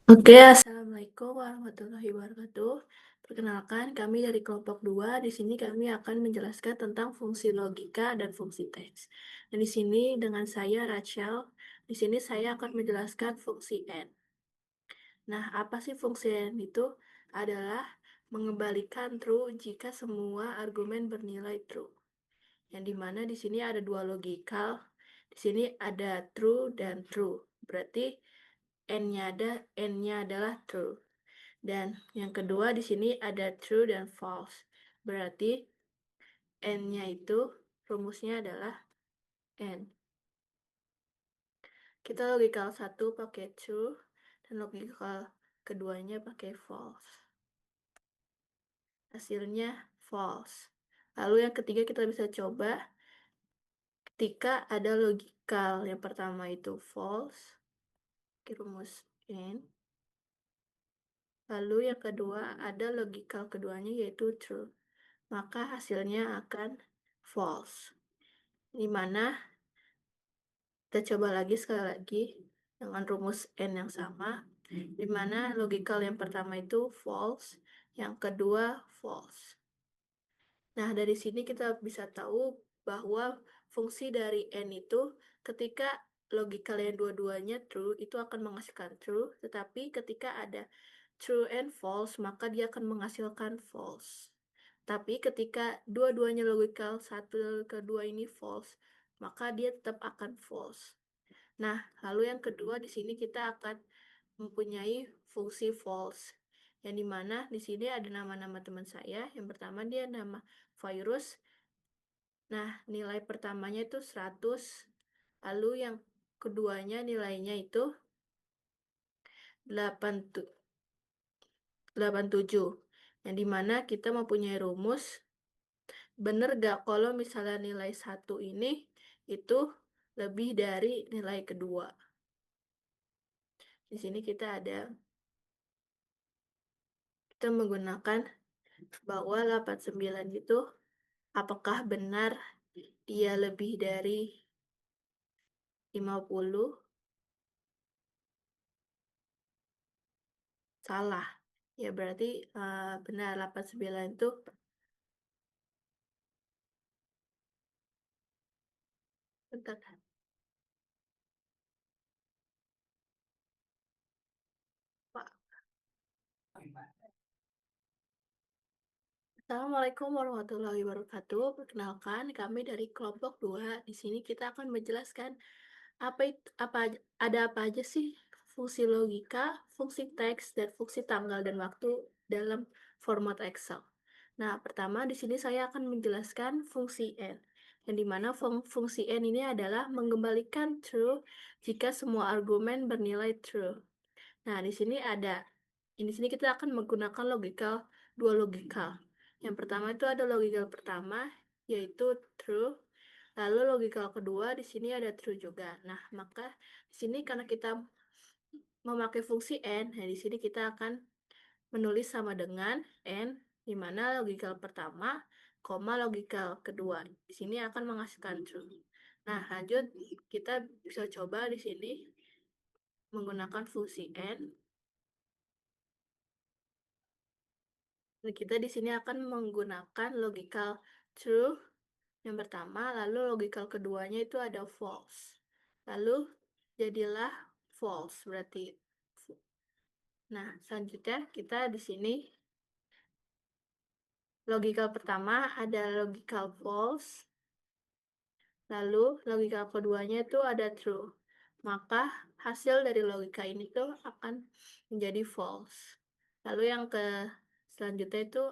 Oke, assalamualaikum warahmatullahi wabarakatuh. Perkenalkan, kami dari kelompok 2. Di sini kami akan menjelaskan tentang fungsi logika dan fungsi teks. Dan di sini dengan saya Rachel. Di sini saya akan menjelaskan fungsi n. Nah, apa sih fungsi n itu? Adalah mengembalikan true jika semua argumen bernilai true. Yang dimana di sini ada dua logikal. Di sini ada true dan true. Berarti n-nya adalah true. Dan yang kedua di sini ada true dan false. Berarti n-nya itu rumusnya adalah n. Kita logikal satu pakai true dan logikal keduanya pakai false. Hasilnya false. Lalu yang ketiga kita bisa coba ketika ada logikal yang pertama itu false, rumus n. Lalu yang kedua ada logikal keduanya yaitu true. Maka hasilnya akan false. Di mana kita coba lagi sekali lagi dengan rumus n yang sama, di mana logikal yang pertama itu false, yang kedua false. Nah, dari sini kita bisa tahu bahwa fungsi dari n itu ketika logikal yang dua-duanya true itu akan menghasilkan true, tetapi ketika ada true and false maka dia akan menghasilkan false. Tapi ketika dua-duanya logikal, satu kedua ini false, maka dia tetap akan false. Nah, lalu yang kedua di sini kita akan mempunyai fungsi false. Yang dimana di sini ada nama-nama teman saya. Yang pertama dia nama virus. Nah, nilai pertamanya itu 100. Lalu yang keduanya nilainya itu 87. Yang dimana kita mempunyai rumus. Bener gak kalau misalnya nilai 1 ini itu lebih dari nilai kedua? Di sini kita menggunakan bahwa 89 itu apakah benar dia lebih dari 50? Salah. Ya berarti benar 89 itu bentar. Pak. Assalamualaikum warahmatullahi wabarakatuh. Perkenalkan, kami dari kelompok 2. Di sini kita akan menjelaskan ada apa aja sih fungsi logika, fungsi teks, dan fungsi tanggal dan waktu dalam format Excel. Nah, pertama di sini saya akan menjelaskan fungsi n. Yang dimana fungsi n ini adalah mengembalikan true jika semua argumen bernilai true. Nah, di sini kita akan menggunakan dua logikal. Yang pertama itu ada logikal pertama, yaitu true. Lalu logikal kedua di sini ada true juga. Nah, maka di sini karena kita memakai fungsi n, nah di sini kita akan menulis sama dengan n, di mana logikal pertama, logikal kedua. Di sini akan menghasilkan true. Nah, lanjut kita bisa coba di sini menggunakan fungsi n. Kita di sini akan menggunakan logikal true yang pertama, lalu logikal keduanya itu ada false. Lalu jadilah false berarti. Nah, selanjutnya kita di sini logikal pertama ada logikal false. Lalu logikal keduanya itu ada true. Maka hasil dari logika ini tuh akan menjadi false. Lalu yang selanjutnya itu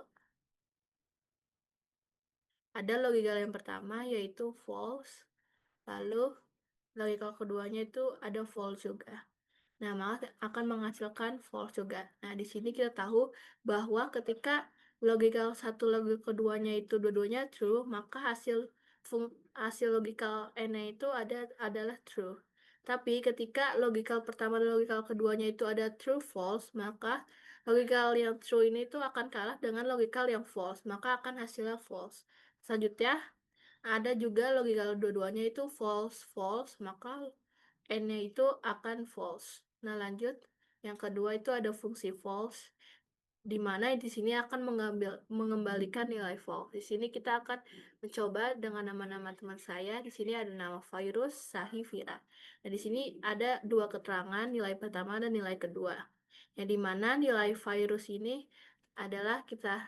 ada logikal yang pertama yaitu false. Lalu logikal keduanya itu ada false juga. Nah, maka akan menghasilkan false juga. Nah, di sini kita tahu bahwa ketika logikal satu logikal keduanya itu dua-duanya true, maka hasil logikal n itu adalah true. Tapi ketika logikal pertama dan logikal keduanya itu ada true false, maka logikal yang true ini itu akan kalah dengan logikal yang false, maka akan hasilnya false. Selanjutnya, ada juga logikal dua-duanya itu false, maka n-nya itu akan false. Nah, lanjut. Yang kedua itu ada fungsi false, di mana di sini akan mengembalikan nilai false. Di sini kita akan mencoba dengan nama-nama teman saya. Di sini ada nama Virus, Sahi, Vira. Nah, di sini ada dua keterangan, nilai pertama dan nilai kedua. Yang di mana nilai virus ini adalah kita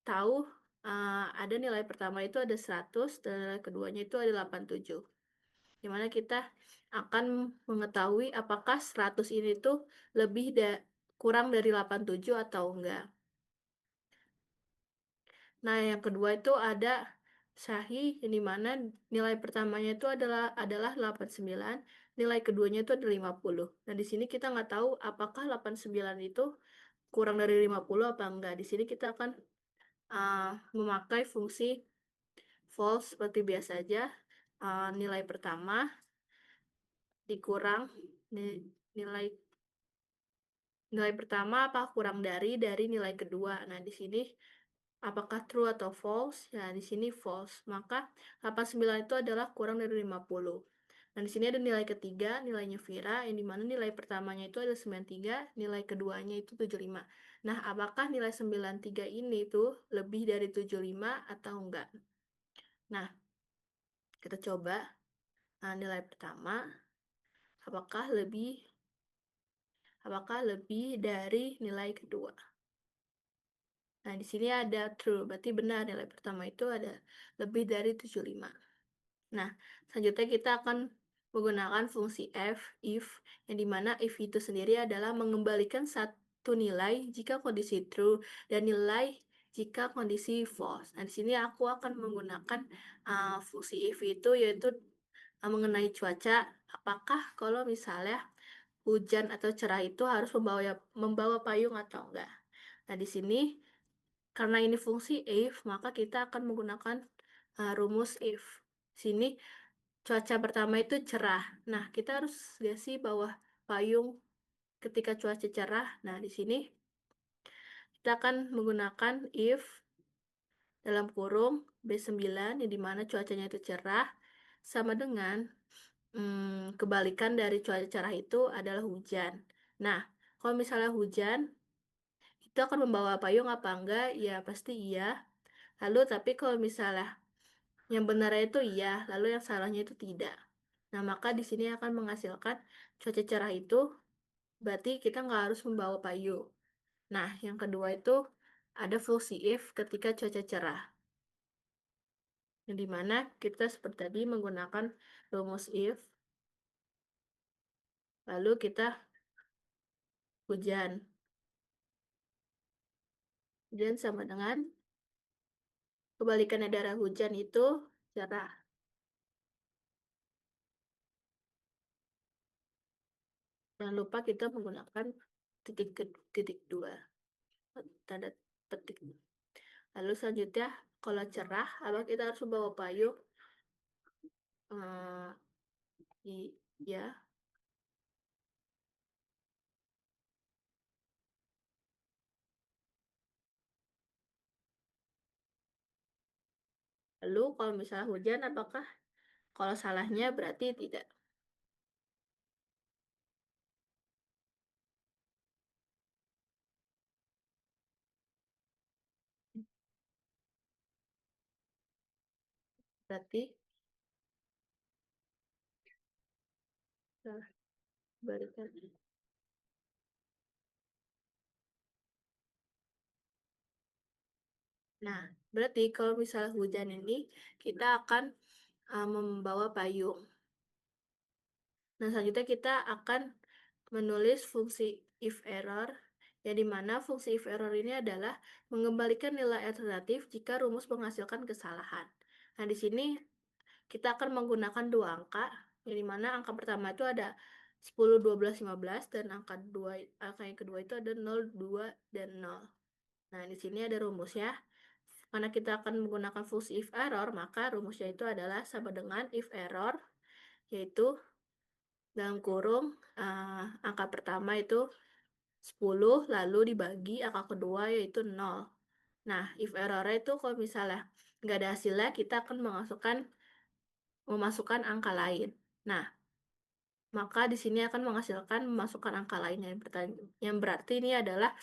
tahu ada nilai pertama itu ada 100 dan nilai keduanya itu ada 87. Dimana kita akan mengetahui apakah 100 ini tuh kurang dari 87 atau enggak. Nah, yang kedua itu ada sahih, yang dimana nilai pertamanya itu adalah 89, nilai keduanya itu ada 50. Nah, di sini kita nggak tahu apakah 89 itu kurang dari 50 apa enggak. Di sini kita akan memakai fungsi false seperti biasa aja. Nilai pertama dikurang nilai nilai pertama apa kurang dari nilai kedua. Nah, di sini apakah true atau false? Ya, di sini false. Maka 89 itu adalah kurang dari 50. Nah, di sini ada nilai ketiga, nilainya Vira, yang dimana nilai pertamanya itu ada 93, nilai keduanya itu 75. Nah, apakah nilai 93 ini tuh lebih dari 75 atau enggak? Nah, kita coba nilai pertama, apakah lebih dari nilai kedua? Nah, di sini ada true, berarti benar nilai pertama itu ada lebih dari 75. Nah, selanjutnya kita akan menggunakan fungsi if, yang dimana if itu sendiri adalah mengembalikan satu nilai jika kondisi true dan nilai jika kondisi false. Nah, di sini aku akan menggunakan fungsi if itu yaitu mengenai cuaca. Apakah kalau misalnya hujan atau cerah itu harus membawa payung atau enggak? Nah, di sini karena ini fungsi if, maka kita akan menggunakan rumus if. Sini cuaca pertama itu cerah. Nah, kita harus lihat sih bawah payung ketika cuaca cerah. Nah, di sini kita akan menggunakan if dalam kurung B9 yang dimana cuacanya itu cerah sama dengan kebalikan dari cuaca cerah itu adalah hujan. Nah, kalau misalnya hujan itu akan membawa payung apa enggak? Ya, pasti iya. Lalu, tapi kalau misalnya yang benarnya itu iya, lalu yang salahnya itu tidak. Nah, maka di sini akan menghasilkan cuaca cerah itu, berarti kita nggak harus membawa payung. Nah, yang kedua itu ada fungsi if ketika cuaca cerah. Yang dimana kita seperti tadi menggunakan rumus if, lalu kita hujan. Hujan sama dengan kebalikannya dari hujan itu cerah. Jangan lupa kita menggunakan titik dua, tanda petik. Lalu selanjutnya, kalau cerah, apa kita harus membawa payung? Ya. Lalu kalau misalnya hujan, apakah kalau salahnya berarti tidak? Berarti salah berikan. Nah, berarti kalau misalnya hujan ini, kita akan membawa payung. Nah, selanjutnya kita akan menulis fungsi if error, yang dimana fungsi if error ini adalah mengembalikan nilai alternatif jika rumus menghasilkan kesalahan. Nah, di sini kita akan menggunakan dua angka, yang dimana angka pertama itu ada 10, 12, 15, dan angka yang kedua itu ada 0, 2, dan 0. Nah, di sini ada rumusnya. Karena kita akan menggunakan fungsi if error, maka rumusnya itu adalah sama dengan if error, yaitu dalam kurung angka pertama itu 10, lalu dibagi angka kedua yaitu 0. Nah, if error itu kalau misalnya nggak ada hasilnya, kita akan memasukkan angka lain. Nah, maka di sini akan menghasilkan memasukkan angka lain yang berarti ini adalah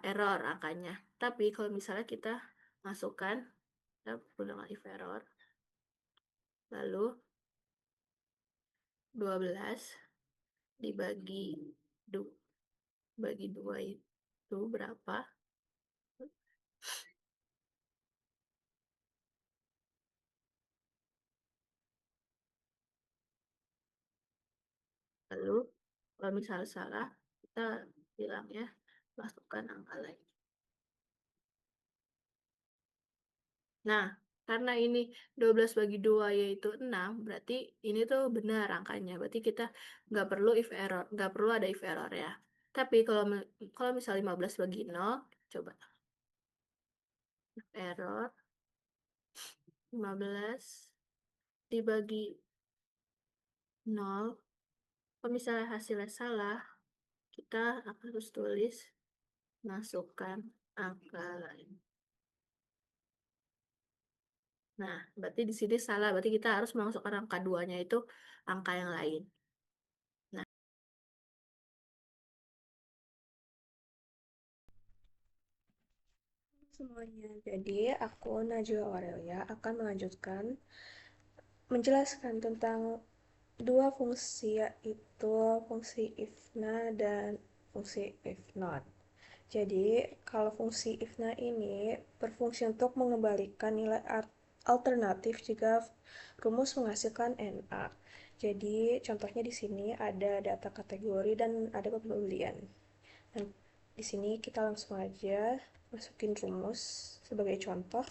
error angkanya. Tapi kalau misalnya kita masukkan, kita gunakan if error, lalu 12 dibagi bagi 2 itu berapa? Lalu kalau misalnya salah, kita bilang ya, masukkan angka lain. Nah, karena ini 12 bagi 2 yaitu 6, berarti ini tuh benar angkanya. Berarti kita nggak perlu if error, nggak perlu ada if error ya. Tapi kalau misalnya 15 bagi 0, coba if error 15 dibagi 0. Kalau misalnya hasilnya salah, kita harus tulis masukkan angka lain. Nah, berarti di sini salah. Berarti kita harus memasukkan angka 2-nya itu angka yang lain. Nah, Semuanya, jadi aku Najwa Aurelia akan melanjutkan menjelaskan tentang dua fungsi, yaitu fungsi if-na dan fungsi if-not. Jadi, kalau fungsi if-na ini berfungsi untuk mengembalikan nilai alternatif jika rumus menghasilkan NA. Jadi, contohnya di sini ada data kategori dan ada pembelian. Dan di sini kita langsung aja masukin rumus sebagai contoh.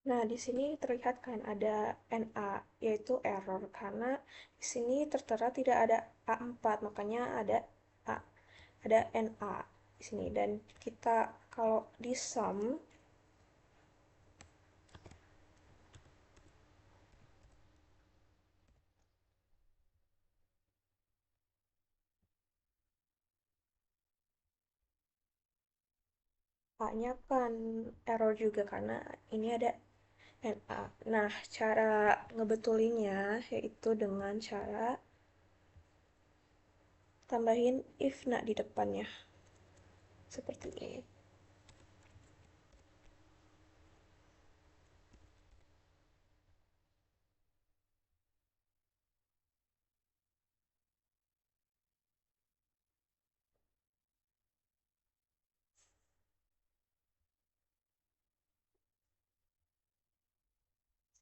Nah, di sini terlihat kan ada NA, yaitu error, karena di sini tertera tidak ada A4, makanya A, ada NA di sini. Dan kita kalau di sum, A-nya kan error juga karena ini ada NA. Nah, cara ngebetulinnya yaitu dengan cara tambahin if na di depannya. Seperti ini.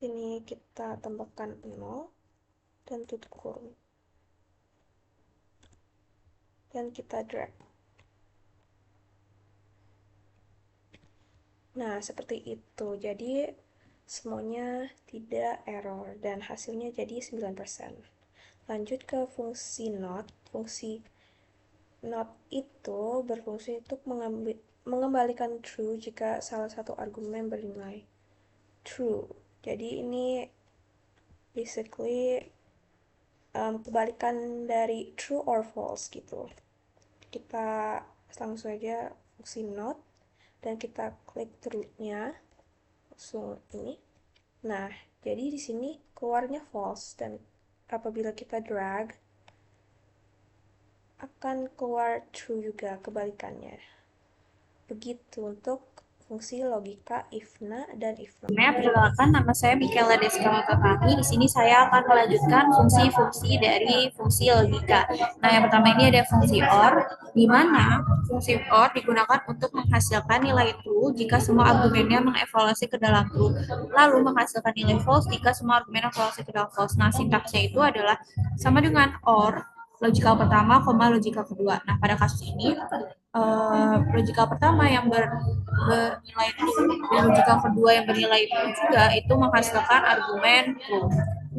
Sini kita tambahkan 0 dan tutup kurung. Dan kita drag. Nah, seperti itu. Jadi, semuanya tidak error dan hasilnya jadi 9%. Lanjut ke fungsi not. Fungsi not itu berfungsi untuk mengembalikan true jika salah satu argumen bernilai true. Jadi ini basically kebalikan dari true or false gitu. Kita langsung saja fungsi not dan kita klik true-nya. langsung ini. Nah, jadi di sini keluarnya false dan apabila kita drag akan keluar true juga kebalikannya. Begitu untuk fungsi logika if-na dan if-not. Perkenalkan, nama saya Michaela Deska Matatami. Di sini saya akan melanjutkan fungsi-fungsi dari fungsi logika. Nah, yang pertama ini ada fungsi OR, di mana fungsi OR digunakan untuk menghasilkan nilai true jika semua argumennya mengevaluasi ke dalam true, lalu menghasilkan nilai false jika semua argumen evaluasi ke dalam false. Nah, sintaksnya itu adalah sama dengan OR, logikal pertama, logikal kedua. Nah, pada kasus ini, logikal pertama yang bernilai true dan logikal kedua yang bernilai true juga itu menghasilkan argumen true.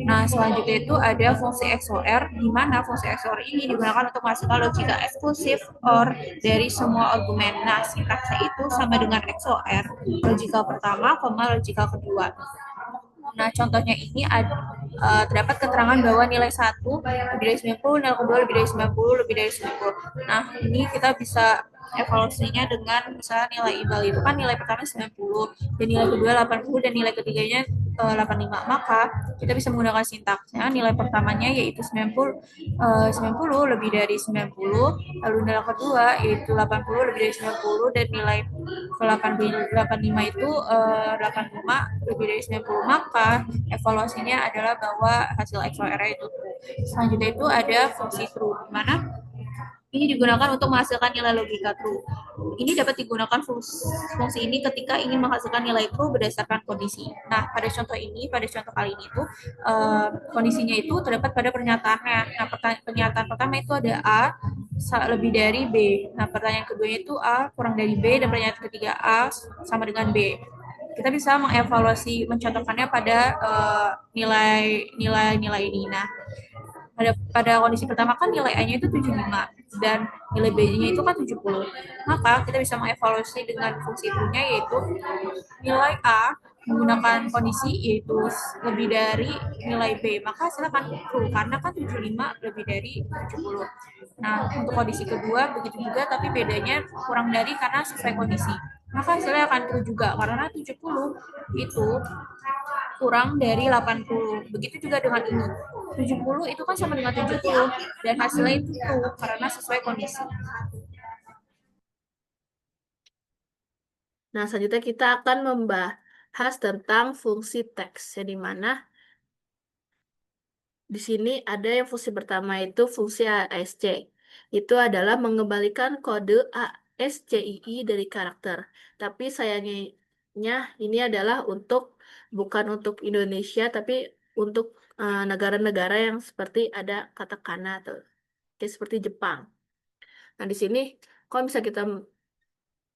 Nah, selanjutnya itu ada fungsi XOR, di mana fungsi XOR ini digunakan untuk menghasilkan logika eksklusif OR dari semua argumen. Nah, sintaksnya itu sama dengan XOR, logikal pertama, logikal kedua. Nah, contohnya ini terdapat keterangan bahwa nilai 1 lebih dari 90, nilai kedua lebih dari 90, lebih dari 90. Nah, ini kita bisa evaluasinya dengan misalnya nilai IBAL itu kan nilai pertama 90, dan nilai kedua 80, dan nilai ketiganya 85. Maka kita bisa menggunakan sintaksnya, nilai pertamanya yaitu 90 lebih dari 90, lalu nilai kedua yaitu 80 lebih dari 90, dan nilai ke 85 itu 85 lebih dari 90. Maka evaluasinya adalah bahwa hasil XOR itu true. Selanjutnya itu ada fungsi true, di mana ini digunakan untuk menghasilkan nilai logika true. Ini dapat digunakan fungsi ini ketika ingin menghasilkan nilai true berdasarkan kondisi. Nah, pada contoh kali ini tuh kondisinya itu terdapat pada pernyataannya. Nah, pernyataan pertama itu ada A lebih dari B. Nah, pertanyaan keduanya itu A kurang dari B, dan pertanyaan ketiga A sama dengan B. Kita bisa mengevaluasi, mencontohkannya pada nilai-nilai ini. Nah, pada kondisi pertama kan nilai A-nya itu 75 dan nilai B-nya itu kan 70. Maka kita bisa mengevaluasi dengan fungsi true-nya, yaitu nilai A menggunakan kondisi yaitu lebih dari nilai B, maka hasilnya akan true karena kan 75 lebih dari 70. Nah, untuk kondisi kedua begitu juga, tapi bedanya kurang dari karena sesuai kondisi. Maka hasilnya akan true juga karena 70 itu kurang dari 80. Begitu juga dengan ini. 70 itu kan sama dengan 70 dan hasilnya itu true karena sesuai kondisi. Nah, selanjutnya kita akan membahas tentang fungsi teks, yang dimana di sini ada yang fungsi pertama itu fungsi ASC. Itu adalah mengembalikan kode ASCII dari karakter. Tapi sayangnya ini adalah bukan untuk Indonesia, tapi untuk negara-negara yang seperti ada katakana atau seperti Jepang. Nah, di sini kalau bisa kita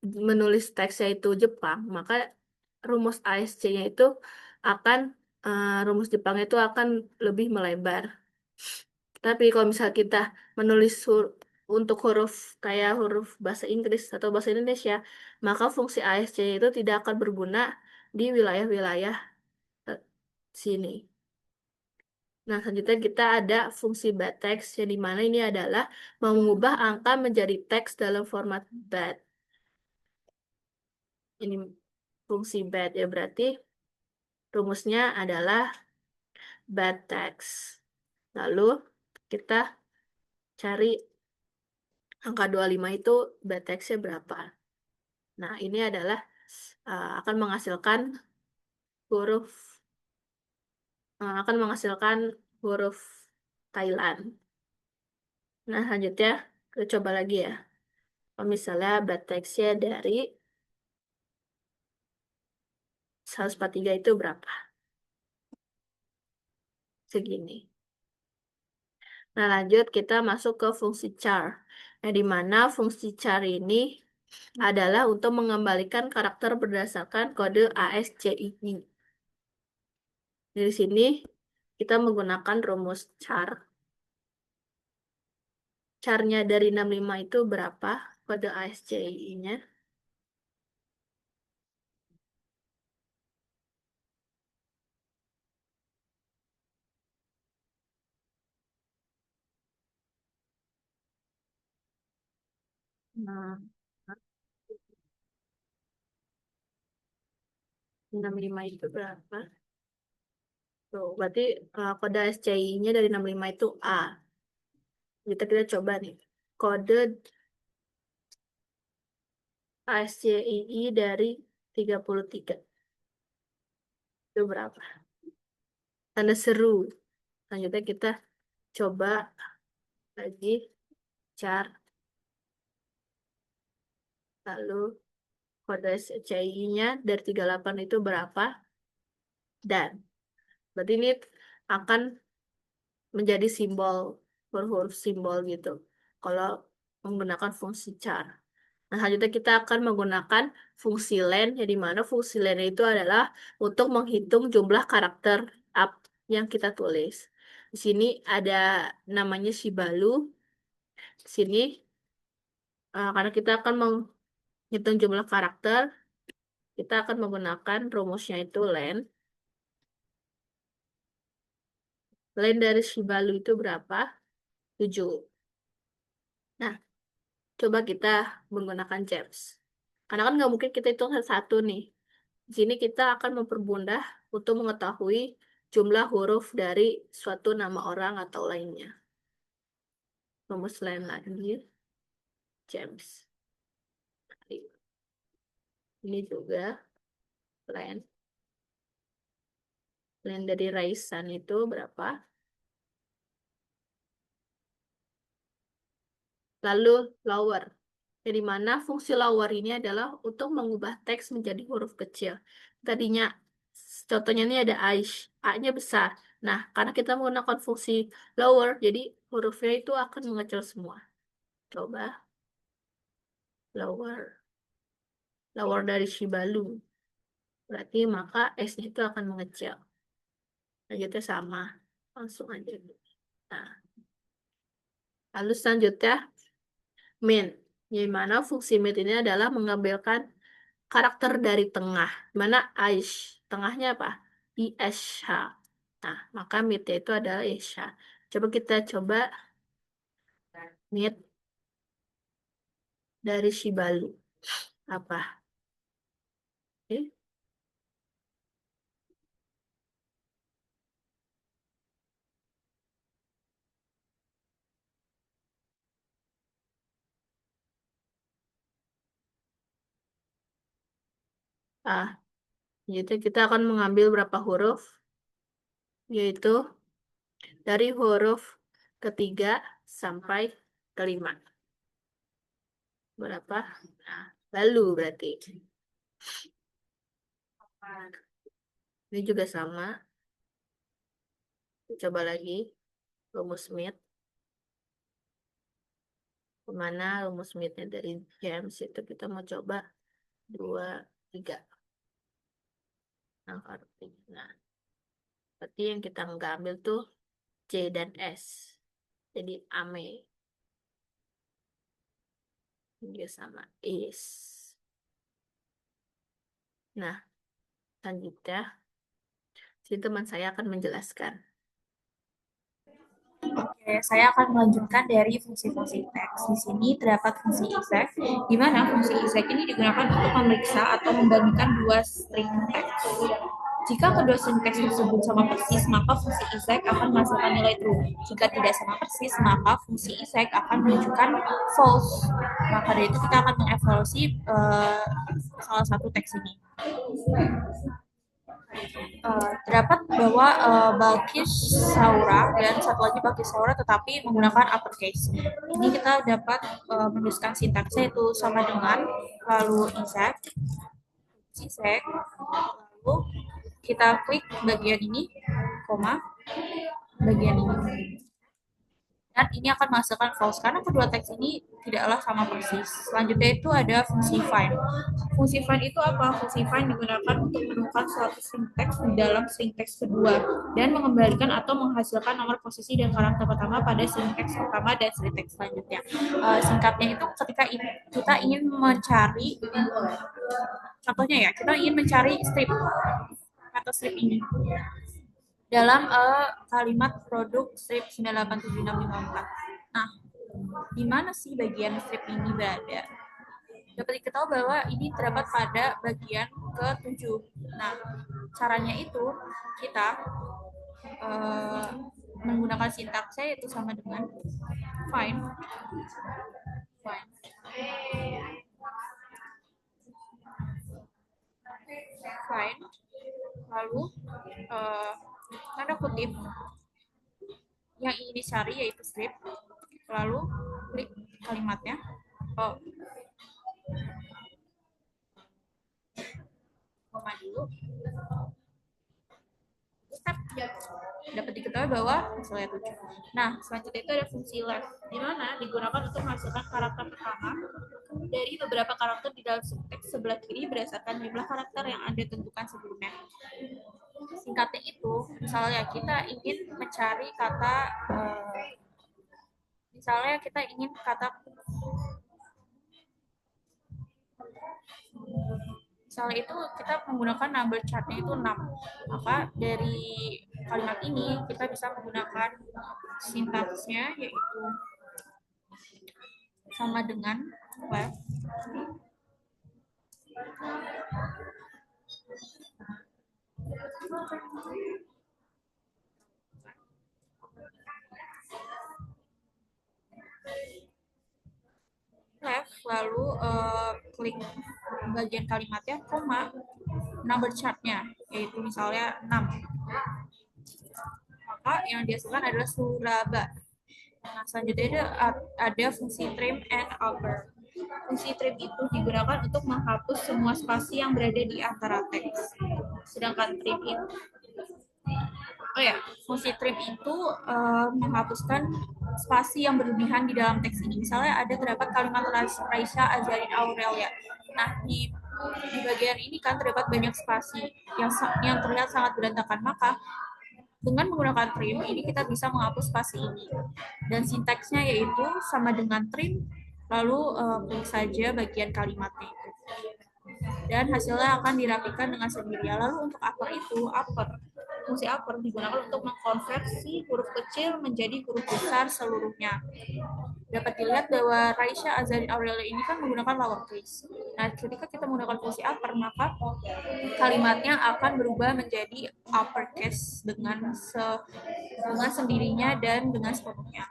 menulis teksnya itu Jepang, maka rumus ASC-nya itu akan rumus Jepang itu akan lebih melebar. Tapi kalau misal kita menulis untuk huruf kayak huruf bahasa Inggris atau bahasa Indonesia, maka fungsi ASC itu tidak akan berguna di wilayah-wilayah eh, sini. Nah, selanjutnya kita ada fungsi battex, yang dimana ini adalah mengubah angka menjadi teks dalam format bat. Ini fungsi bat ya, berarti rumusnya adalah battex. Lalu kita cari angka 25 itu battex-nya berapa. Nah, ini adalah akan menghasilkan huruf huruf Thailand. Nah, selanjutnya kita coba lagi ya. Kalau misalnya battex-nya dari 143 itu berapa? Segini. Nah, lanjut kita masuk ke fungsi char. Nah, di mana fungsi char ini adalah untuk mengembalikan karakter berdasarkan kode ASCII. Dari sini kita menggunakan rumus char. Charnya dari 65 itu berapa? Kode ASCII-nya. Nah, 65 itu berapa? Tuh, berarti kode SCI-nya dari 65 itu A. Kita coba nih. Kode ASCII dari 33. Itu berapa? Tanda seru. Selanjutnya kita coba lagi char. Lalu kode SCI-nya dari 38 itu berapa? Dan berarti ini akan menjadi simbol, huruf simbol gitu. Kalau menggunakan fungsi char. Nah, selanjutnya kita akan menggunakan fungsi len, yang dimana fungsi len itu adalah untuk menghitung jumlah karakter up yang kita tulis. Di sini ada namanya Shibalu. Di sini karena kita akan menghitung jumlah karakter, kita akan menggunakan rumusnya itu len. Len dari Shibalu itu berapa? 7. Nah, coba kita menggunakan James. Karena kan nggak mungkin kita hitung satu-satu nih. Di sini kita akan mempermudah untuk mengetahui jumlah huruf dari suatu nama orang atau lainnya. Rumus lain lagi, James. Ini juga len. Len dari Raisan itu berapa? Lalu lower. Jadi mana fungsi lower ini adalah untuk mengubah teks menjadi huruf kecil. Tadinya contohnya ini ada Aish, A-nya besar. Nah, karena kita menggunakan fungsi lower, jadi hurufnya itu akan mengecil semua. Coba lower. Lower dari Shibalu. Berarti maka S-nya itu akan mengecil. Lanjutnya sama. Langsung aja. Nah, lalu selanjutnya min. Yang mana fungsi min ini adalah mengambilkan karakter dari tengah. Mana Aish. Tengahnya apa? ISH. Nah, maka mit itu adalah ISH. Coba kita coba mit dari Shibalu. Apa? Oke. Ah, jadi kita akan mengambil berapa huruf? Yaitu dari huruf ketiga sampai kelima. Berapa? Nah, lalu berarti. Ini juga sama. Coba lagi. Rumus Smith. Kemana rumus Smith-nya dari James itu kita mau coba 2, 3. Nah, berarti yang kita nggak ambil tuh C dan S. Jadi ame. Dia sama is. Nah, selanjutnya si teman saya akan menjelaskan. Oke, saya akan melanjutkan dari fungsi-fungsi teks. Di sini terdapat fungsi exact, di mana fungsi exact ini digunakan untuk memeriksa atau membandingkan dua string teks. Jika kedua string teks tersebut sama persis, maka fungsi exact akan menghasilkan nilai true. Jika tidak sama persis, maka fungsi exact akan menunjukkan false. Maka dari itu kita akan mengevaluasi salah satu teks ini. Terdapat bahwa Balkis Saura dan satu lagi Balkis Saura tetapi menggunakan uppercase. Ini kita dapat menuliskan sintaksnya itu sama dengan lalu exact, lalu kita klik bagian ini, koma, bagian ini. Dan ini akan menghasilkan false karena kedua teks ini tidaklah sama persis. Selanjutnya itu ada fungsi find. Fungsi find itu apa? Fungsi find digunakan untuk menemukan suatu string teks di dalam string teks kedua dan mengembalikan atau menghasilkan nomor posisi dan karakter pertama pada string teks pertama dan string teks selanjutnya. Singkatnya itu ketika kita ingin mencari, contohnya ya, kita ingin mencari strip atau strip ini dalam kalimat produk strip 987654. Nah, di mana sih bagian strip ini berada? dapat diketahui bahwa ini terdapat pada bagian ke-7. Nah, caranya itu kita menggunakan sintaksnya yaitu sama dengan find find lalu tanda kutip yang ingin dicari yaitu strip, lalu klik kalimatnya. Koma dulu. Step. Dapat diketahui bahwa hasilnya 7. Nah, selanjutnya itu ada fungsi left, di mana digunakan untuk menghasilkan karakter pertama dari beberapa karakter di dalam subteks sebelah kiri berdasarkan jumlah karakter yang Anda tentukan sebelumnya. Singkatnya itu, misalnya kita ingin mencari kata, misalnya kita ingin kata, misalnya itu kita menggunakan number chartnya itu 6. Maka dari kalimat ini kita bisa menggunakan sintaksnya yaitu sama dengan left lalu klik bagian kalimatnya koma number chartnya yaitu misalnya 6. Maka yang dihasilkan adalah Suraba. Nah, selanjutnya ada fungsi trim and upper. Fungsi trim itu digunakan untuk menghapus semua spasi yang berada di antara teks. Sedangkan trim itu fungsi trim itu menghapuskan spasi yang berlebihan di dalam teks ini. Misalnya ada terdapat kalimat Raisya Azarin Aurelia. Nah, di bagian ini kan terdapat banyak spasi yang terlihat sangat berantakan. Maka dengan menggunakan trim ini kita bisa menghapus spasi ini. Dan sintaksnya yaitu sama dengan trim, lalu klik saja bagian kalimatnya itu. Dan hasilnya akan dirapikan dengan sendirinya. Lalu untuk upper itu, fungsi upper digunakan untuk mengkonversi huruf kecil menjadi huruf besar seluruhnya. Dapat dilihat bahwa Raisya Azarin Aurelia ini kan menggunakan lowercase. Nah, ketika kita menggunakan fungsi upper, maka kalimatnya akan berubah menjadi uppercase dengan sendirinya dan dengan sepenuhnya.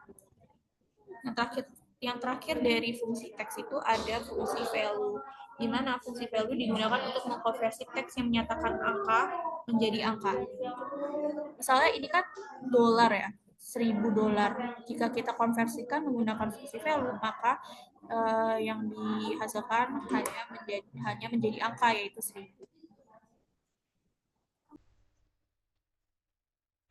Yang terakhir dari fungsi teks itu ada fungsi value, di mana fungsi value digunakan untuk mengkonversi teks yang menyatakan angka menjadi angka. Misalnya ini kan dolar ya, $1.000. Jika kita konversikan menggunakan fungsi value, maka yang dihasilkan hanya menjadi angka yaitu 1.000.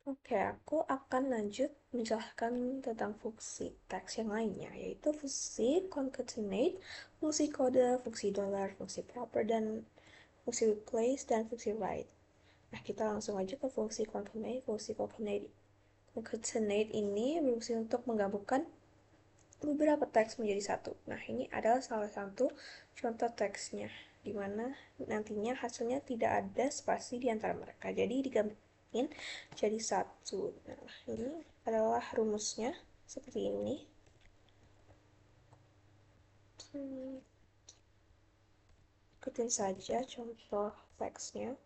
Oke, aku akan lanjut menjelaskan tentang fungsi teks yang lainnya, yaitu fungsi concatenate, fungsi kode, fungsi dollar, fungsi proper, dan fungsi replace, dan fungsi write. Nah, kita langsung aja ke fungsi concatenate. Fungsi concatenate ini berfungsi untuk menggabungkan beberapa teks menjadi satu. Nah, ini adalah salah satu contoh teksnya, di mana nantinya hasilnya tidak ada spasi di antara mereka. Jadi digabungin jadi satu. Nah, ini adalah rumusnya seperti ini. Ikutin saja contoh teksnya.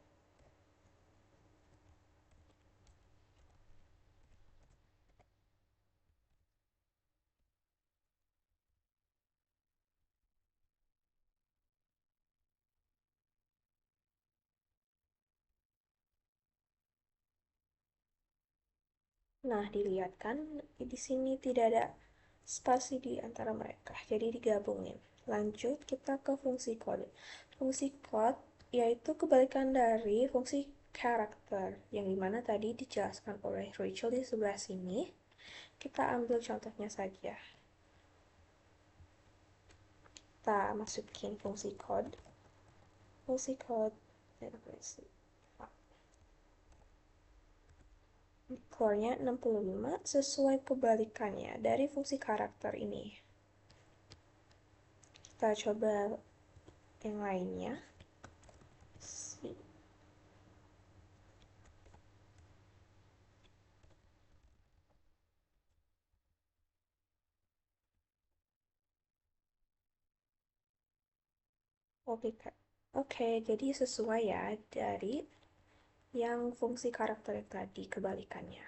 Nah, dilihat kan di sini tidak ada spasi di antara mereka, jadi digabungin. Lanjut kita ke fungsi kode. Fungsi kode yaitu kebalikan dari fungsi karakter, yang dimana tadi dijelaskan oleh Rachel di sebelah sini. Kita ambil contohnya saja. Kita masukin fungsi code. Keluarnya 65 sesuai kebalikannya dari fungsi karakter ini. Kita coba yang lainnya. Oke, jadi sesuai ya dari yang fungsi karakter tadi kebalikannya.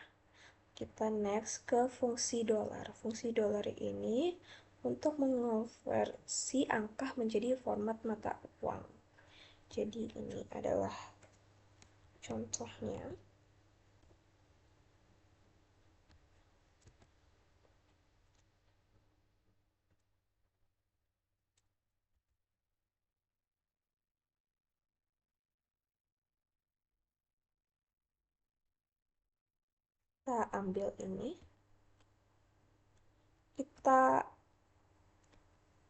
Kita next ke fungsi dolar. Fungsi dolar ini untuk mengonversi angka menjadi format mata uang. Jadi ini adalah contohnya. Kita ambil ini, kita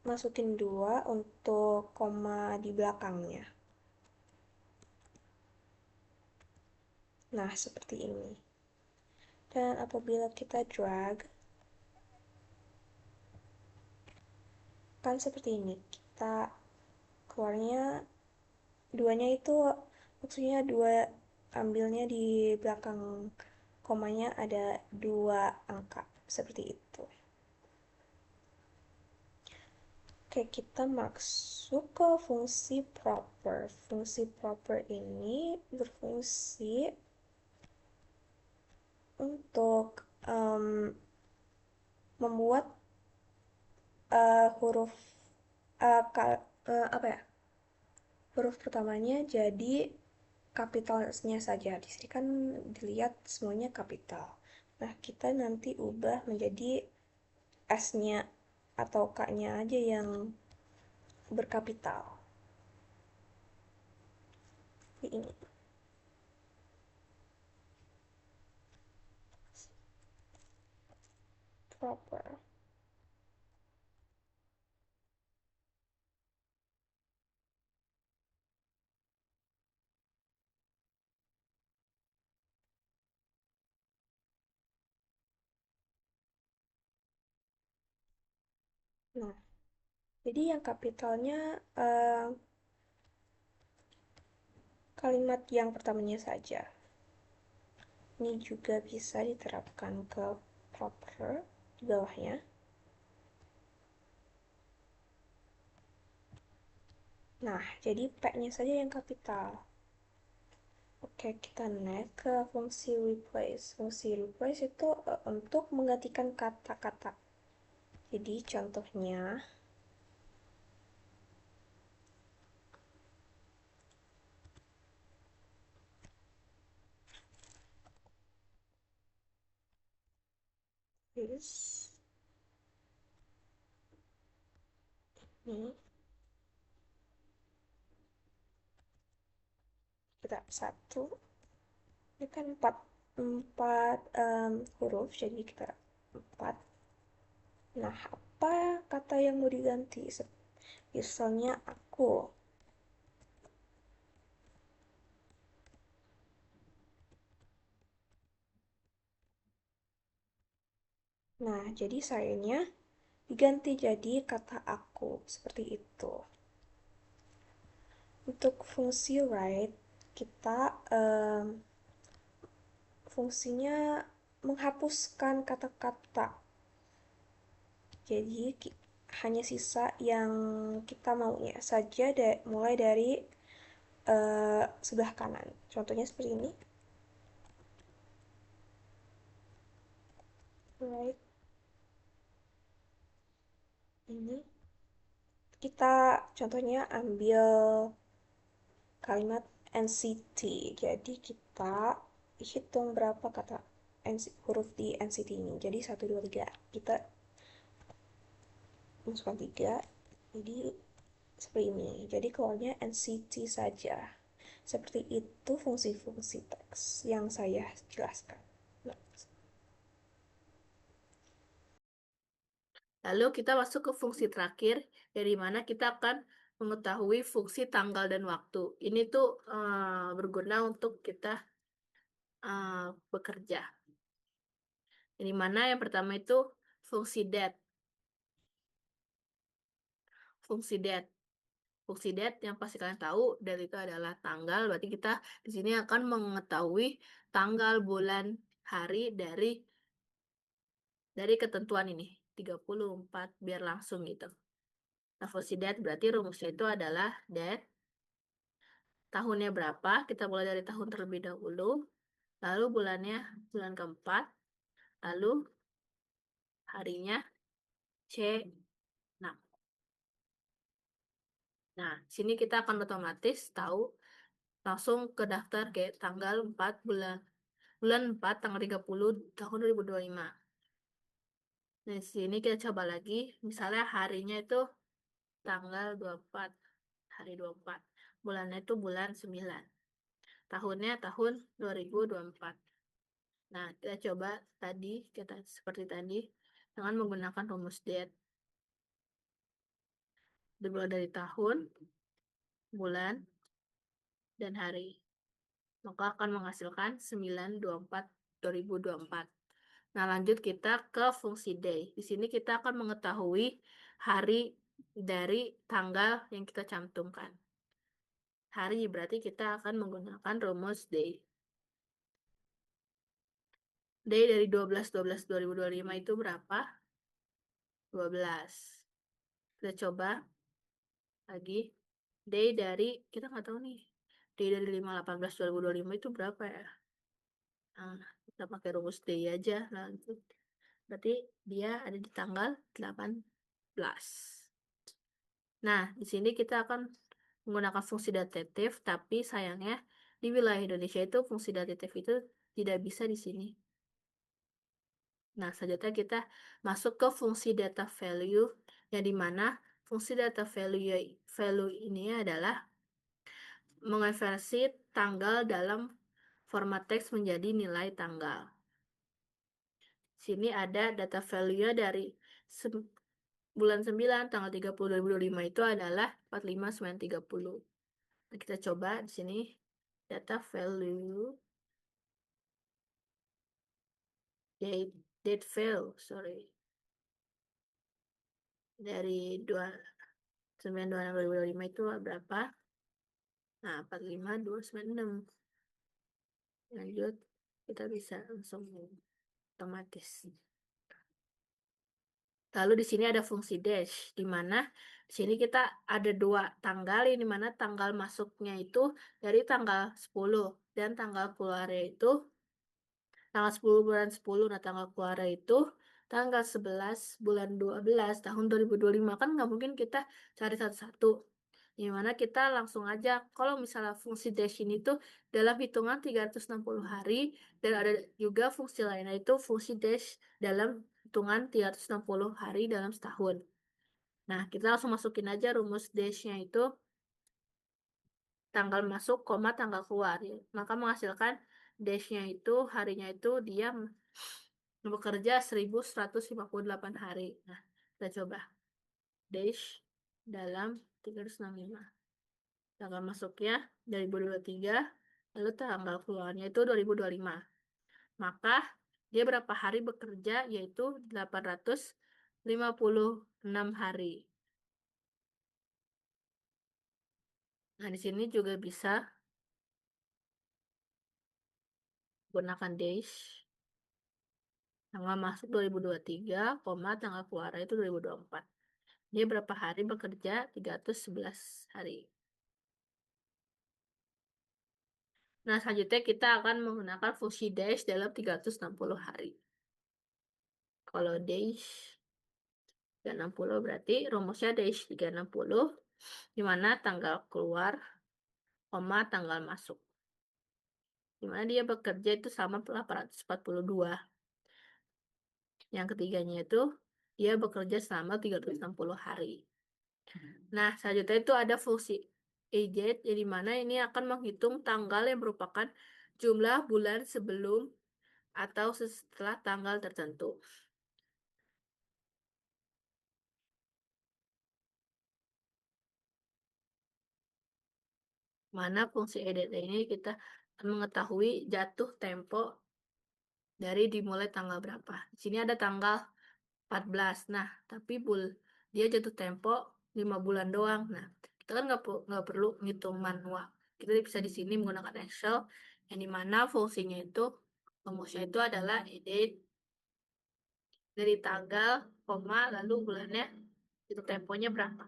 masukin 2 untuk koma di belakangnya. Nah, seperti ini. Dan apabila kita drag, kan seperti ini. Kita keluarnya duanya itu maksudnya dua, ambilnya di belakang komanya ada 2 angka seperti itu. Oke, kita masuk ke fungsi proper. Fungsi proper ini berfungsi untuk membuat huruf apa ya, huruf pertamanya jadi kapitalnya saja. Di sini kan dilihat semuanya kapital. Nah, kita nanti ubah menjadi S-nya atau K-nya aja yang berkapital. Ini proper. Nah, jadi yang kapitalnya kalimat yang pertamanya saja. Ini juga bisa diterapkan ke proper di bawahnya. Nah, jadi P-nya saja yang kapital. Oke, kita next ke fungsi replace. Fungsi replace itu untuk menggantikan kata-kata. Jadi contohnya, this, ini, kita satu, ini kan empat huruf, jadi kita 4. Nah, apa kata yang mau diganti? Misalnya aku. Nah, jadi sayanya diganti jadi kata aku, seperti itu. Untuk fungsi write, kita fungsinya menghapuskan kata-kata. Jadi hanya sisa yang kita maunya saja, mulai dari sebelah kanan. Contohnya seperti ini. Right. Ini kita contohnya ambil kalimat NCT. Jadi kita hitung berapa kata huruf di NCT ini. Jadi 1, 2, 3. Kita masukkan 3. Jadi seperti ini. Jadi keluarnya NCT saja. Seperti itu fungsi-fungsi teks yang saya jelaskan. Lalu kita masuk ke fungsi terakhir, dari mana kita akan mengetahui fungsi tanggal dan waktu. Ini tuh berguna untuk kita bekerja. Di mana yang pertama itu fungsi date. Fungsi date. Fungsi date yang pasti kalian tahu, date itu adalah tanggal. Berarti kita di sini akan mengetahui tanggal, bulan, hari dari ketentuan ini. 34 biar langsung gitu. Nah, fungsi date berarti rumusnya itu adalah date, tahunnya berapa, kita mulai dari tahun terlebih dahulu, lalu bulannya bulan keempat, lalu harinya C6. Nah, sini kita akan otomatis tahu langsung ke daftar kayak tanggal 4 bulan 4 tanggal 30 tahun 2025. Nah, di sini kita coba lagi, misalnya harinya itu tanggal 24, hari 24. Bulannya itu bulan 9. Tahunnya tahun 2024. Nah, kita coba kita seperti tadi dengan menggunakan rumus date. Dimulai dari tahun, bulan, dan hari. Maka akan menghasilkan 9/24/2024. Nah, lanjut kita ke fungsi day. Di sini kita akan mengetahui hari dari tanggal yang kita cantumkan. Hari berarti kita akan menggunakan rumus day. Day dari 12/12/2025 itu berapa? 12. Kita coba lagi. Day dari, kita nggak tahu nih. Day dari 5/18/2025 itu berapa ya? Nah, kita pakai rumus day aja. Lanjut. Berarti dia ada di tanggal 18. Nah, di sini kita akan menggunakan fungsi datetif, tapi sayangnya di wilayah Indonesia itu fungsi datetif itu tidak bisa di sini. Nah, selanjutnya kita masuk ke fungsi data value, yang dimana fungsi data value ini adalah mengonversi tanggal dalam format teks menjadi nilai tanggal. Sini ada data value dari bulan 9 tanggal 30 2025 itu adalah 45930. Nah, kita coba di sini data value date value, sorry. Dari 9/26/2025 itu berapa? Nah, 45296. Lanjut, kita bisa langsung otomatis. Lalu di sini ada fungsi dash, di mana di sini kita ada dua tanggal, di mana tanggal masuknya itu dari tanggal 10 dan tanggal keluarnya itu tanggal 10 bulan 10. Nah, tanggal keluarnya itu tanggal 11 bulan 12 tahun 2025. Kan nggak mungkin kita cari satu-satu. Dimana kita langsung aja, kalau misalnya fungsi dash ini tuh dalam hitungan 360 hari, dan ada juga fungsi lainnya itu fungsi dash dalam hitungan 360 hari dalam setahun. Nah, kita langsung masukin aja rumus dash-nya itu tanggal masuk, koma, tanggal keluar. Ya. Maka menghasilkan dash-nya itu, harinya itu dia bekerja 1158 hari. Nah, kita coba. Dash dalam 365. Tanggal masuknya 2023, lalu tanggal keluarnya itu 2025. Maka dia berapa hari bekerja, yaitu 856 hari. Nah, di sini juga bisa gunakan dash. Tanggal masuk 2023, tanggal keluar itu 2024. Dia berapa hari bekerja? 311 hari. Nah, selanjutnya kita akan menggunakan fungsi dash dalam 360 hari. Kalau dash 360 berarti rumusnya dash 360, di mana tanggal keluar, tanggal masuk. Di mana dia bekerja itu sama 842. Yang ketiganya itu dia bekerja selama 360 hari. Nah, selanjutnya itu ada fungsi eject, di mana ini akan menghitung tanggal yang merupakan jumlah bulan sebelum atau setelah tanggal tertentu. Mana fungsi edit ini kita mengetahui jatuh tempo dari dimulai tanggal berapa. Di sini ada tanggal 14. Nah, tapi dia jatuh tempo 5 bulan doang. Nah, kita kan nggak perlu ngitung manual. Kita bisa di sini menggunakan Excel, yang dimana fungsinya itu, rumusnya itu adalah edit dari tanggal, koma, lalu bulannya, itu temponya berapa.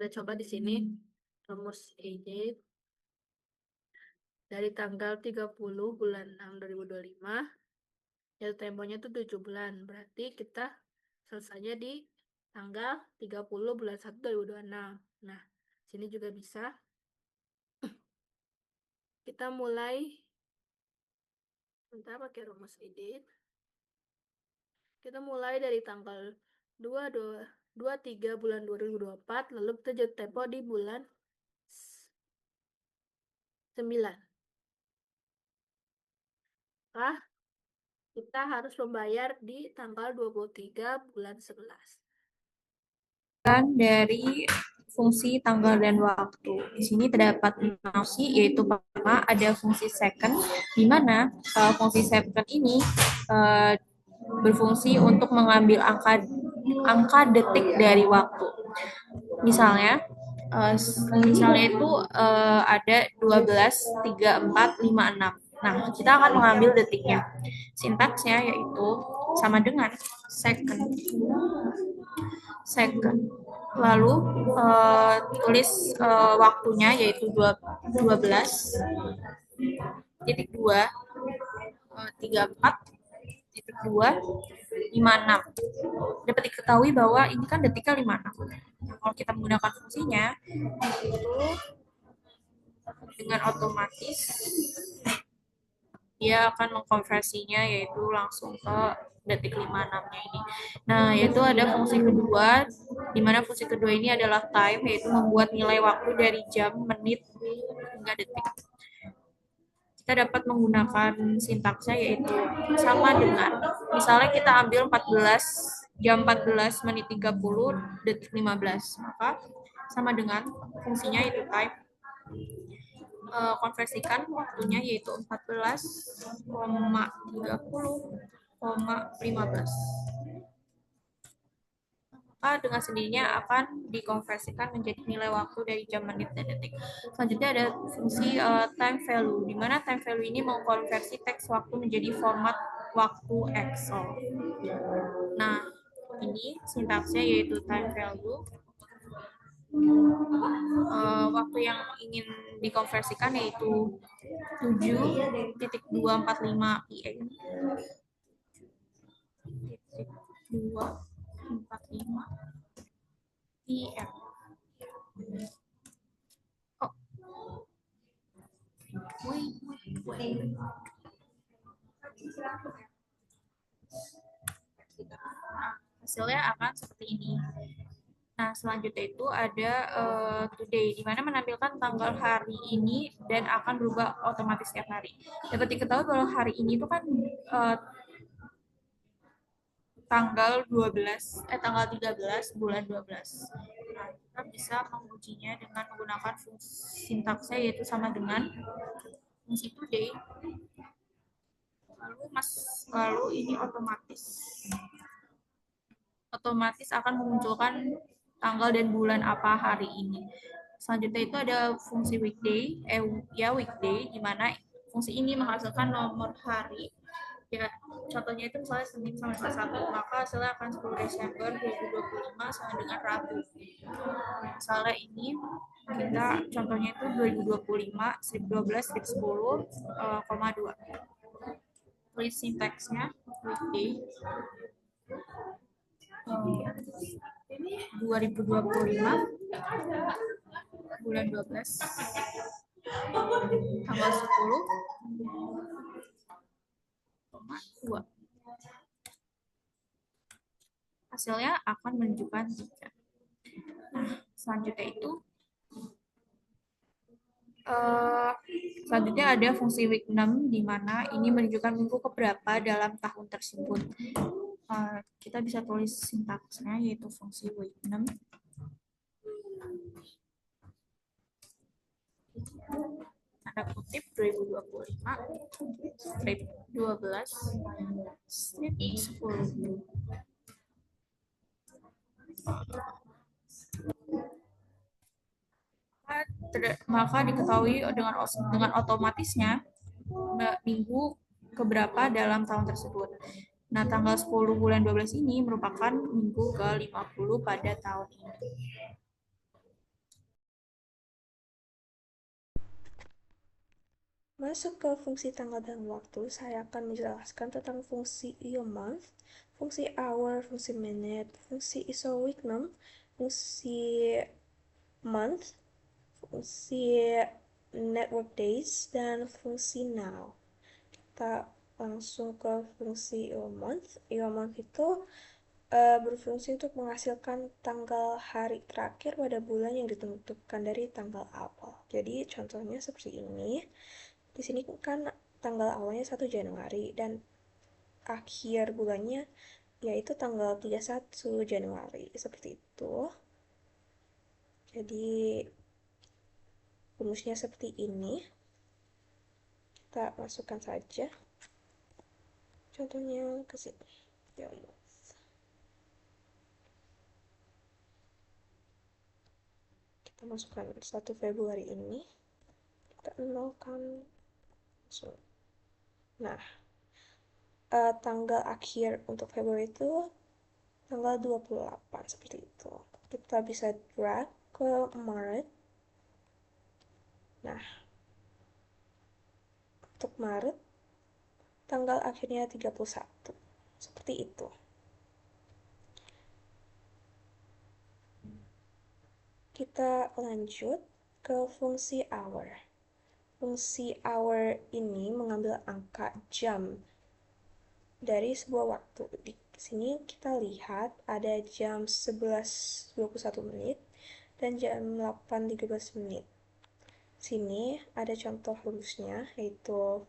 Kita coba di sini rumus ini dari tanggal 30 bulan 6 2025, jatuh temponya itu 7 bulan. Berarti kita selesainya di tanggal 30 bulan 1 2026. Nah, sini juga bisa. Kita mulai sebentar pakai rumus edit. Kita mulai dari tanggal 23 bulan 2024, lalu kita jatuh tempo di bulan 9. Nah, kita harus membayar di tanggal 23 bulan 11. Dari fungsi tanggal dan waktu. Di sini terdapat fungsi, yaitu pertama ada fungsi second, di mana fungsi second ini berfungsi untuk mengambil angka detik dari waktu. Misalnya itu ada 12, 3, 4, 5, 6. Nah, kita akan mengambil detiknya. Sintaksnya yaitu sama dengan second. Lalu tulis waktunya yaitu 12.2, 34.2, 56. Dapat diketahui bahwa ini kan detiknya 56. Nah, kalau kita menggunakan fungsinya, itu dengan otomatis dia akan mengkonversinya yaitu langsung ke detik 56-nya ini. Nah, yaitu ada fungsi kedua, di mana fungsi kedua ini adalah time, yaitu membuat nilai waktu dari jam, menit, hingga detik. Kita dapat menggunakan sintaksnya yaitu sama dengan, misalnya kita ambil jam 14 menit 30 detik 15, maka sama dengan fungsinya itu time, konversikan waktunya yaitu 14,30,15. Maka dengan sendirinya akan dikonversikan menjadi nilai waktu dari jam, menit, dan detik. Selanjutnya ada fungsi time value, di mana time value ini mengkonversi teks waktu menjadi format waktu EXO. Nah, ini sintaksnya yaitu time value. Waktu yang ingin dikonversikan yaitu 7.245 PM. 245 PM. Oh. Wait. Hasilnya akan seperti ini. Nah, selanjutnya itu ada today, di mana menampilkan tanggal hari ini dan akan berubah otomatis setiap hari. Dapat diketahui bahwa hari ini itu kan tanggal 13 bulan 12. Nah, kita bisa mengujinya dengan menggunakan fungsi sintaksnya yaitu sama dengan fungsi today. Lalu ini otomatis akan memunculkan tanggal dan bulan apa hari ini. Selanjutnya itu ada fungsi weekday, di mana fungsi ini menghasilkan nomor hari. Ya, contohnya itu misalnya Senin sampai Selasa 1, maka hasilnya akan 10 Desember 2025 sama dengan Rabu. Misalnya ini kita contohnya itu 2025, 1012, 1010, 2. Tulis sintaksnya weekday. 2025 bulan 12 tanggal 10,2. Hasilnya akan menunjukkan 3. Nah, selanjutnya itu selanjutnya ada fungsi week 6, di mana ini menunjukkan minggu keberapa dalam tahun tersebut. Kita bisa tulis sintaksnya yaitu fungsi week 6. Tanda kutip 2025 strip 12 strip 10. Maka diketahui dengan otomatisnya minggu keberapa dalam tahun tersebut. Nah, tanggal 10 bulan 12 ini merupakan minggu ke-50 pada tahun ini. Masuk ke fungsi tanggal dan waktu, saya akan menjelaskan tentang fungsi year month, fungsi hour, fungsi minute, fungsi iso week num, fungsi month, fungsi network days, dan fungsi now. Kita langsung ke fungsi year month. Year month itu berfungsi untuk menghasilkan tanggal hari terakhir pada bulan yang ditentukan dari tanggal awal. Jadi contohnya seperti ini. Di sini kan tanggal awalnya 1 Januari dan akhir bulannya yaitu tanggal 31 Januari. Seperti itu. Jadi rumusnya seperti ini. Kita masukkan saja. Contohnya ke sini. Ya, kita masukkan 1 Februari ini. Kita nolkan langsung. Nah, tanggal akhir untuk Februari itu tanggal 28 seperti itu. Kita bisa drag ke Maret. Nah, untuk Maret tanggal akhirnya 31. Seperti itu. Kita lanjut ke fungsi hour. Fungsi hour ini mengambil angka jam dari sebuah waktu. Di sini kita lihat ada jam 11.21 menit dan jam 8.13 menit. Sini ada contoh rumusnya, yaitu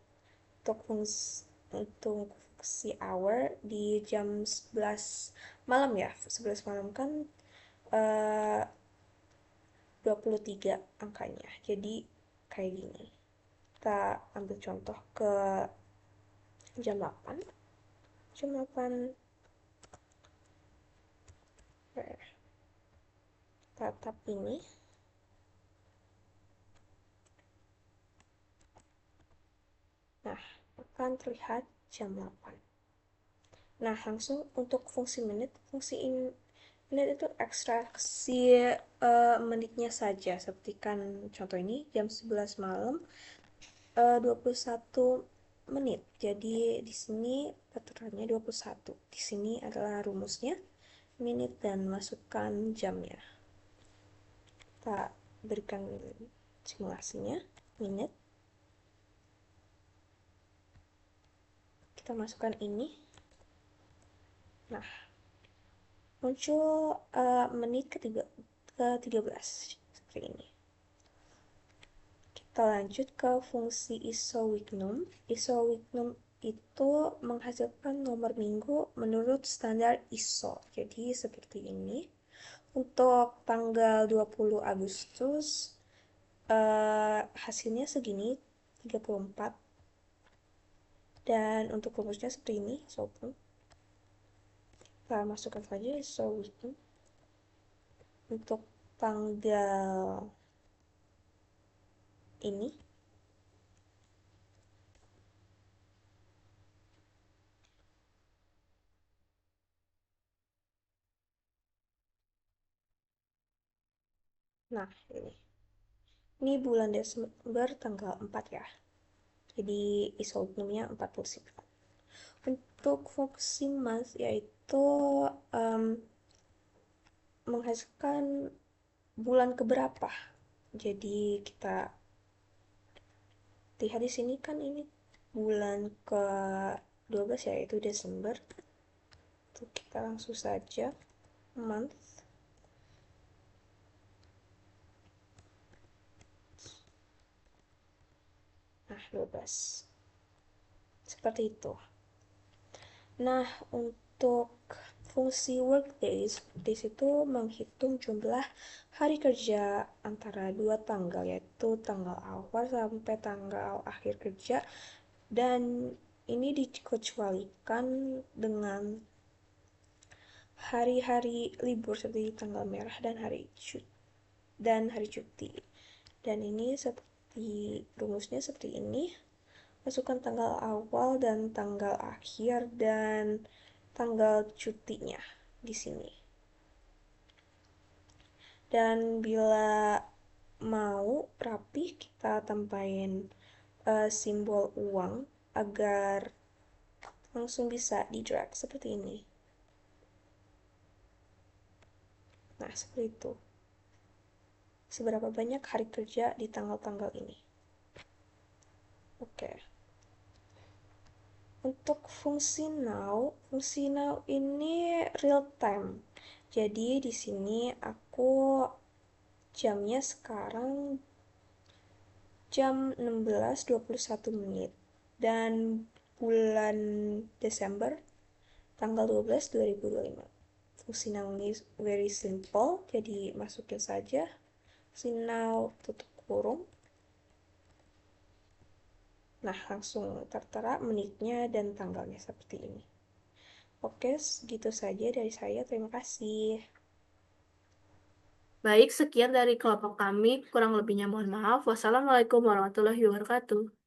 untuk fungsi hour di jam 11 malam ya. 11 malam kan 23 angkanya. Jadi kayak gini. Kita ambil contoh ke jam 8. Jam 8 tatap ini. Nah, akan terlihat jam 8. Nah, langsung untuk fungsi menit, menit itu ekstraksi menitnya saja. Seperti kan contoh ini, jam 11 malam, 21 menit. Jadi di sini patokannya 21. Di sini adalah rumusnya, menit dan masukkan jamnya. Kita berikan simulasinya, menit. Kita masukkan ini. Nah, muncul menit ke-13 seperti ini. Kita lanjut ke fungsi isowignum. Isowignum itu menghasilkan nomor minggu menurut standar ISO. Jadi seperti ini. Untuk tanggal 20 Agustus hasilnya segini 34. Dan untuk rumusnya seperti ini, soalnya kita masukkan saja isowignum. Untuk tanggal ini nah ini bulan Desember tanggal 4 ya, jadi isognumnya 49. Untuk fungsi month yaitu menghasilkan bulan keberapa. Jadi kita lihat di sini kan ini bulan ke-12 yaitu Desember. Tuh, kita langsung saja month. Nah, 12. Seperti itu. Nah, untuk fungsi workdays, days itu menghitung jumlah hari kerja antara dua tanggal, yaitu tanggal awal sampai tanggal akhir kerja, dan ini dikecualikan dengan hari-hari libur seperti tanggal merah dan hari cuti. Dan ini seperti rumusnya seperti ini. Masukkan tanggal awal dan tanggal akhir dan tanggal cutinya di sini. Dan bila mau rapi, kita tambahin simbol uang agar langsung bisa di drag seperti ini. Nah, seperti itu. Seberapa banyak hari kerja di tanggal-tanggal ini. Oke. Untuk fungsi now ini real time. Jadi di sini aku jamnya sekarang jam 16.21 dan bulan Desember tanggal 12 2025. Fungsi now ini very simple, jadi masukin saja fungsi now tutup kurung. Nah, langsung tertera menitnya dan tanggalnya seperti ini. Oke, segitu saja dari saya. Terima kasih. Baik, sekian dari kelompok kami. Kurang lebihnya mohon maaf. Wassalamualaikum warahmatullahi wabarakatuh.